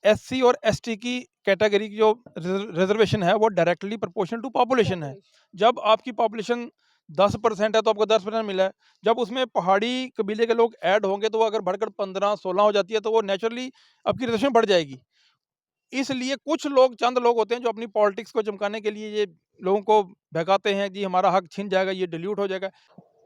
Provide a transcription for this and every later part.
SC और ST की category की जो रिजर्वेशन है वो डायरेक्टली प्रोपोर्शनल टू पॉपुलेशन है। जब आपकी पॉपुलेशन 10% है तो आपको 10% मिला है। जब उसमें पहाड़ी कबीले के लोग ऐड होंगे तो वो अगर बढ़कर 15-16 हो जाती है तो वो नेचुरली आपकी रिजर्वेशन बढ़ जाएगी। इसलिए कुछ लोग, चंद लोग होते हैं जो अपनी पॉलिटिक्स को चमकाने के लिए ये लोगों को बहकाते हैं, जी हमारा हक छिन जाएगा, ये डिल्यूट हो जाएगा।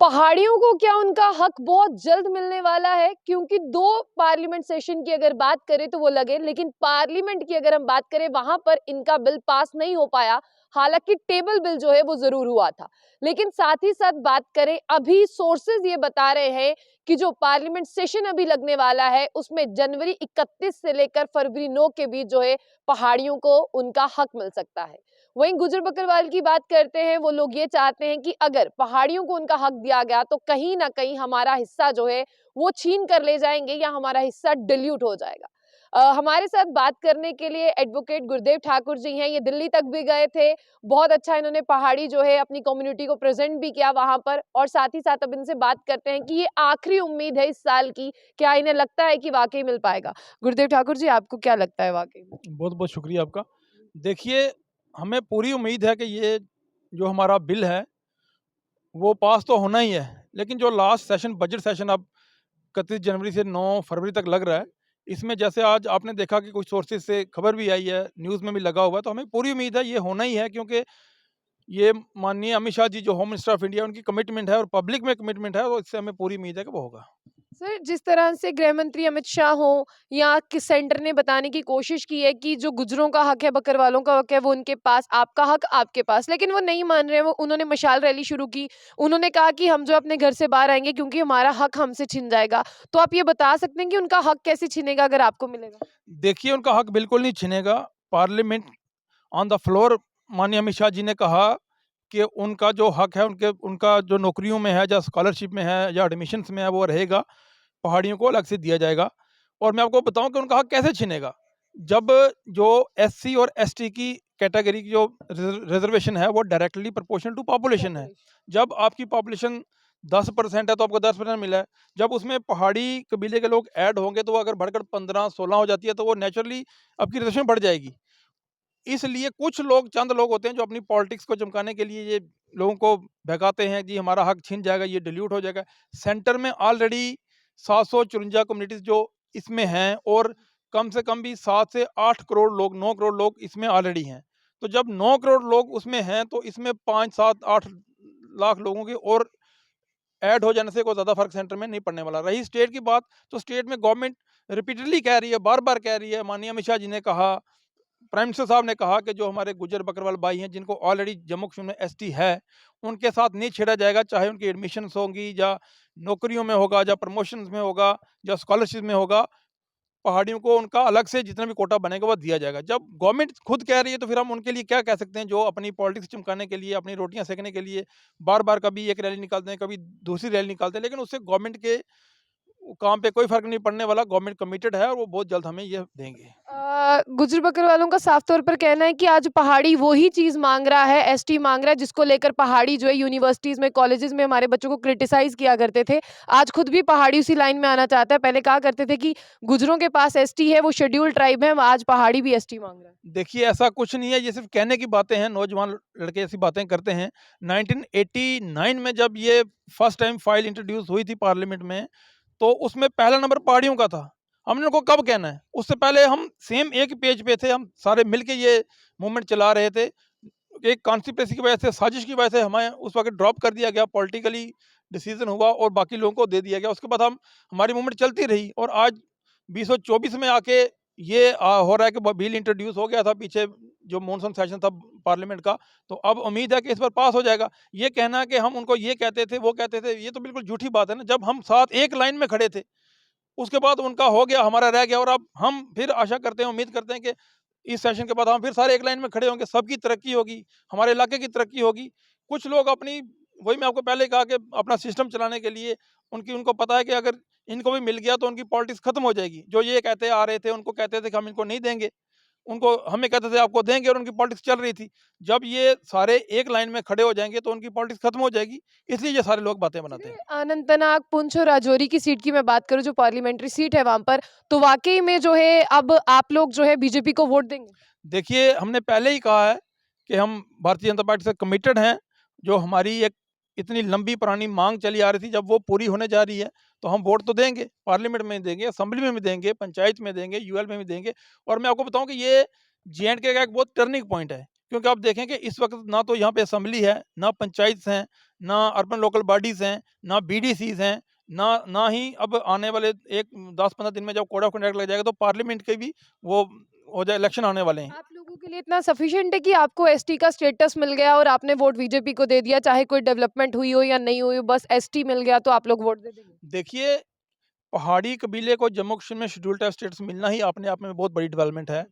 पहाड़ियों को क्या उनका हक बहुत जल्द मिलने वाला है? क्योंकि 2 पार्लियामेंट सेशन की अगर बात करें तो वो लगे, लेकिन पार्लियामेंट की अगर हम बात करें वहां पर इनका बिल पास नहीं हो पाया। हालांकि टेबल बिल जो है वो जरूर हुआ था। लेकिन साथ ही साथ बात करें, अभी सोर्सेज ये बता रहे हैं कि जो पार्लियामेंट सेशन अभी लगने वाला है उसमें जनवरी 31 से लेकर फरवरी 9 के बीच जो है पहाड़ियों को उनका हक मिल सकता है। वहीं गुजर बकरवाल की बात करते हैं, वो लोग ये चाहते हैं कि अगर पहाड़ियों को उनका हक दिया गया तो कहीं ना कहीं हमारा हिस्सा जो है वो छीन कर ले जाएंगे या हमारा हिस्सा डिल्यूट हो जाएगा। हमारे साथ बात करने के लिए एडवोकेट गुरदेव ठाकुर जी हैं। ये दिल्ली तक भी गए थे। बहुत अच्छा इन्होंने पहाड़ी जो है अपनी कम्युनिटी को प्रेजेंट भी किया वहां पर। और साथ ही साथ अब इनसे बात करते हैं कि ये आखिरी उम्मीद है इस साल की, क्या इन्हें लगता है कि वाकई मिल पाएगा? गुरदेव ठाकुर जी, आपको क्या लगता है वाकई में? बहुत बहुत शुक्रिया आपका। देखिए, हमें पूरी उम्मीद है कि ये जो हमारा बिल है वो पास तो होना ही है, लेकिन जो लास्ट सेशन, बजट सेशन अब 31 जनवरी से 9 फरवरी तक लग रहा है, इसमें जैसे आज आपने देखा कि कुछ सोर्सेज से खबर भी आई है, न्यूज़ में भी लगा हुआ है, तो हमें पूरी उम्मीद है ये होना ही है, क्योंकि ये माननीय अमित शाह जी जो होम मिनिस्टर ऑफ इंडिया, उनकी कमिटमेंट है और पब्लिक में कमिटमेंट है, तो इससे हमें पूरी उम्मीद है कि वो होगा। सर, जिस तरह से गृह मंत्री अमित शाह हो या कि सेंटर ने बताने की कोशिश की है कि जो गुजरों का हक है, बकरवालों का हक है, वो उनके पास, आपका हक आपके पास, लेकिन वो नहीं मान रहे हैं। वो उन्होंने मशाल रैली शुरू की। उन्होंने कहा कि हम जो अपने घर से बाहर आएंगे क्योंकि हमारा हक हमसे छिन जाएगा। तो आप ये बता सकते हैं कि उनका हक कैसे छिनेगा अगर आपको मिलेगा? देखिए, उनका हक बिल्कुल नहीं छिनेगा। पार्लियामेंट ऑन द फ्लोर माननीय अमित शाह जी ने कहा कि उनका जो हक है, उनका जो नौकरियों में है या स्कॉलरशिप में है या एडमिशन्स में है वो रहेगा, पहाड़ियों को अलग से दिया जाएगा। और मैं आपको बताऊं कि उनका हक कैसे छिनेगा। जब जो एससी और एसटी की कैटेगरी की जो रिजर्वेशन है वो डायरेक्टली प्रोपोर्शनल टू पॉपुलेशन है। जब आपकी पॉपुलेशन 10% है तो आपको 10% मिला है। जब उसमें पहाड़ी कबीले के लोग ऐड होंगे तो वो अगर बढ़कर 15-16 हो जाती है तो वो नेचुरली आपकी रिजर्वेशन बढ़ जाएगी। इसलिए कुछ लोग, चंद लोग होते हैं जो अपनी पॉलिटिक्स को चमकाने के लिए ये लोगों को बहकाते हैं, जी हमारा हक छिन जाएगा, ये डिल्यूट हो जाएगा। सेंटर में ऑलरेडी 754 कम्युनिटीज जो इसमें हैं, और कम से कम भी 7 से 8 करोड़ लोग, 9 करोड़ लोग इसमें ऑलरेडी हैं। तो जब 9 करोड़ लोग उसमें हैं तो इसमें 5, 7, 8 लाख लोगों की और ऐड हो जाने से कोई ज़्यादा फर्क सेंटर में नहीं पड़ने वाला। रही स्टेट की बात, तो स्टेट में गवर्नमेंट रिपीटेडली कह रही है, बार बार कह रही है, माननीय अमित शाह जी ने कहा, प्राइम मिनिस्टर साहब ने कहा कि जो हमारे गुजर बकरवाल भाई हैं जिनको ऑलरेडी जम्मू कश्मीर में एसटी है, उनके साथ नहीं छेड़ा जाएगा, चाहे उनकी एडमिशन्स होंगी या नौकरियों में होगा या प्रमोशंस में होगा या स्कॉलरशिप में होगा, पहाड़ियों को उनका अलग से जितना भी कोटा बनेगा वो दिया जाएगा। जब गवर्नमेंट खुद कह रही है तो फिर हम उनके लिए क्या कह सकते हैं, जो अपनी पॉलिटिक्स चमकाने के लिए, अपनी रोटियां सेकने के लिए बार बार कभी एक रैली निकालते हैं, कभी दूसरी रैली निकालते हैं, लेकिन उससे गवर्नमेंट के काम पे कोई फर्क नहीं पड़ने वाला। गवर्नमेंट कमिटेड है और वो बहुत जल्द हमें ये देंगे। गुजर बकरवालों का साफ तौर पर कहना है कि आज पहाड़ी वो ही चीज मांग रहा है, एसटी मांग रहा है, जिसको लेकर पहाड़ी जो है यूनिवर्सिटीज में, कॉलेजेस में हमारे बच्चों को क्रिटिसाइज किया करते थे। आज खुद भी पहाड़ी उसी लाइन में आना चाहता है। पहले कहा करते थे कि गुजरों के पास एसटी है, वो शेड्यूल ट्राइब है, आज पहाड़ी भी एसटी मांग रहा है। देखिए, ऐसा कुछ नहीं है, ये सिर्फ कहने की बातें हैं, नौजवान लड़के ऐसी बातें करते हैं। 1989 में जब ये फर्स्ट टाइम फाइल इंट्रोड्यूस हुई थी पार्लियामेंट में, तो उसमें पहला नंबर पहाड़ियों का था। हमने उनको कब कहना है, उससे पहले हम सेम एक पेज पे थे, हम सारे मिलके ये मूवमेंट चला रहे थे। एक कॉन्स्पिरेसी की वजह से, साजिश की वजह से हमें उस वक्त ड्रॉप कर दिया गया, पॉलिटिकली डिसीजन हुआ और बाकी लोगों को दे दिया गया। उसके बाद हम, हमारी मूवमेंट चलती रही और आज 2024 में आके ये हो रहा है कि बिल इंट्रोड्यूस हो गया था पीछे जो मॉनसून सेशन था पार्लियामेंट का, तो अब उम्मीद है कि इस पर पास हो जाएगा। ये कहना कि हम उनको ये कहते थे, वो कहते थे, ये तो बिल्कुल झूठी बात है ना। जब हम साथ एक लाइन में खड़े थे, उसके बाद उनका हो गया, हमारा रह गया, और अब हम फिर आशा करते हैं, उम्मीद करते हैं कि इस सेशन के बाद हम फिर सारे एक लाइन में खड़े होंगे, सबकी तरक्की होगी, हमारे इलाके की तरक्की होगी। कुछ लोग अपनी, वही मैं आपको पहले कहा कि अपना सिस्टम चलाने के लिए, उनको पता है कि अगर इनको भी मिल गया तो उनकी पॉलिटिक्स खत्म हो जाएगी। जो ये कहते आ रहे थे, उनको कहते थे कि हम इनको नहीं देंगे, उनको हमें कहते थे आपको देंगे और उनकी पॉलिटिक्स चल रही थी। जब ये सारे एक लाइन में खड़े हो जाएँगे तो उनकी पॉलिटिक्स खत्म हो जाएगी, इसलिए ये सारे लोग बातें बनाते चलिए हैं। अनंतनाग, पुंछ और राजौरी की सीट की मैं बात करूँ जो पार्लियामेंट्री सीट है वहाँ पर, तो वाक़ई में जो है अब आप लोग जो है बीजेपी को वोट देंगे? देखिए, हमने पहले ही कहा है कि हम भारतीय जनता पार्टी से कमिटेड हैं। जो हमारी एक इतनी लंबी पुरानी माँग चली आ रही थी, जब वो पूरी होने जा रही है, तो हम वोट तो देंगे, पार्लियामेंट में देंगे, असेंबली में भी देंगे, पंचायत में देंगे, यूएल में भी देंगे। और मैं आपको बताऊँ कि ये जे-एंड-के का एक बहुत टर्निंग पॉइंट है। क्योंकि आप देखें कि इस वक़्त ना तो यहाँ पे असेंबली है, ना पंचायत हैं, ना अर्बन लोकल बॉडीज़ हैं, ना बीडीसीज़ हैं, ना ही अब आने वाले एक 10-15 दिन में जब कोड ऑफ कंडक्ट लग जाएगा, तो पार्लियामेंट के भी वो हो जाए, इलेक्शन आने वाले हैं। आप लोगों के लिए इतना सफिशिएंट है कि आपको एसटी का स्टेटस मिल गया और आपने वोट बीजेपी को दे दिया, चाहे कोई डेवलपमेंट हुई हो या नहीं हुई हो, बस एसटी मिल गया तो आप लोग वोट दे देंगे? देखिए, पहाड़ी कबीले को जम्मू कश्मीर में शेड्यूल कास्ट स्टेटस मिलना ही अपने आप में बहुत बड़ी डेवलपमेंट है।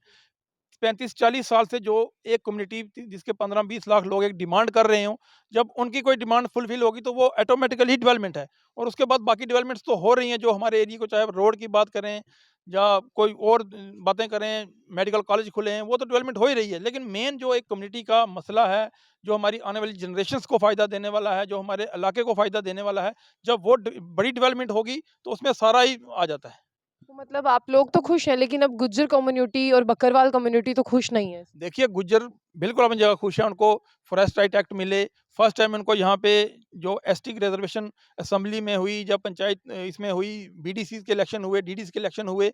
35-40 साल से जो एक कम्युनिटी थी जिसके 15-20 लाख लोग एक डिमांड कर रहे हों, जब उनकी कोई डिमांड फुलफिल होगी तो वो ऑटोमेटिकली डेवलपमेंट है। और उसके बाद बाकी डेवलपमेंट्स तो हो रही हैं जो हमारे एरिया को, चाहे रोड की बात करें या कोई और बातें करें, मेडिकल कॉलेज खुले हैं, वो तो डेवलपमेंट हो ही रही है। लेकिन मेन जो एक कम्युनिटी का मसला है, जो हमारी आने वाली जनरेशंस को फ़ायदा देने वाला है, जो हमारे इलाके को फ़ायदा देने वाला है, जब वो बड़ी डेवलपमेंट होगी तो उसमें सारा ही आ जाता है। तो मतलब आप लोग तो खुश हैं लेकिन अब गुज्जर कम्युनिटी और बकरवाल कम्युनिटी तो खुश नहीं है? देखिए, गुज्जर बिल्कुल अपनी जगह खुश हैं, उनको फॉरेस्ट राइट एक्ट मिले। फर्स्ट टाइम उनको यहाँ पे जो एसटी की रिज़र्वेशन असेंबली में हुई, जब पंचायत इसमें हुई, बीडीसी के इलेक्शन हुए, डीडीसी के इलेक्शन हुए,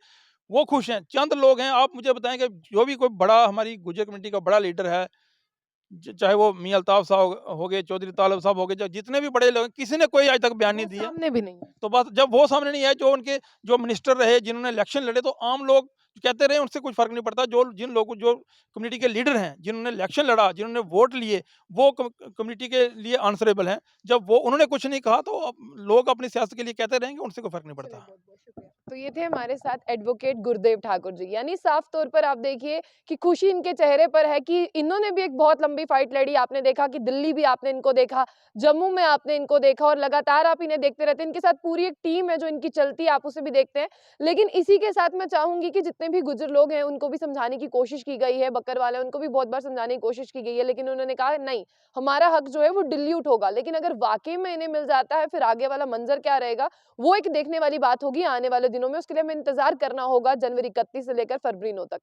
वो खुश हैं। चंद लोग हैं, आप मुझे बताएँ कि जो भी कोई बड़ा हमारी गुज्जर कम्युनिटी का बड़ा लीडर है, चाहे वो मियाँ अल्ताफ़ साहब हो गए, चौधरी तालब साहब हो गए, जितने भी बड़े लोग हैं, किसी ने कोई आज तक बयान वो नहीं दिया। सामने भी नहीं है। तो बस जब वो सामने नहीं आए, जो उनके जो मिनिस्टर रहे, जिन्होंने इलेक्शन लड़े, तो आम लोग कहते रहे उनसे कुछ फ़र्क नहीं पड़ता। जो जिन लोगों जो कम्युनिटी के लीडर हैं, जिन्होंने इलेक्शन लड़ा, जिन्होंने वोट लिए, वो कम्युनिटी के लिए आंसरेबल हैं। जब वो उन्होंने कुछ नहीं कहा तो अब लोग अपनी सियासत के लिए कहते रहेंगे, उनसे कोई फ़र्क नहीं चलिए पड़ता। बहुत-बहुत शुक्रिया। तो ये थे हमारे साथ एडवोकेट गुरदेव ठाकुर जी। यानी साफ तौर पर आप देखिए कि खुशी इनके चेहरे पर है कि इन्होंने भी एक बहुत लंबी फाइट लड़ी। आपने देखा कि दिल्ली भी आपने इनको देखा, जम्मू में आपने इनको देखा और लगातार आप इन्हें देखते रहते हैं। इनके साथ पूरी एक टीम है जो इनकी चलती है, आप उसे भी देखते हैं। लेकिन इसी के साथ मैं चाहूँगी कि जितने भी गुज्जर लोग हैं उनको भी समझाने की कोशिश की गई है, बकरवाल है उनको भी बहुत बार समझाने की कोशिश की गई है। लेकिन उन्होंने कहा नहीं, हमारा हक जो है वो डिल्यूट होगा। लेकिन अगर वाक़ई में इन्हें मिल जाता है फिर आगे वाला मंज़र क्या रहेगा वो एक देखने वाली बात होगी आने वाले दिनों में, उसके लिए हमें इंतज़ार करना होगा जनवरी 31 से लेकर फरवरी 9 तक।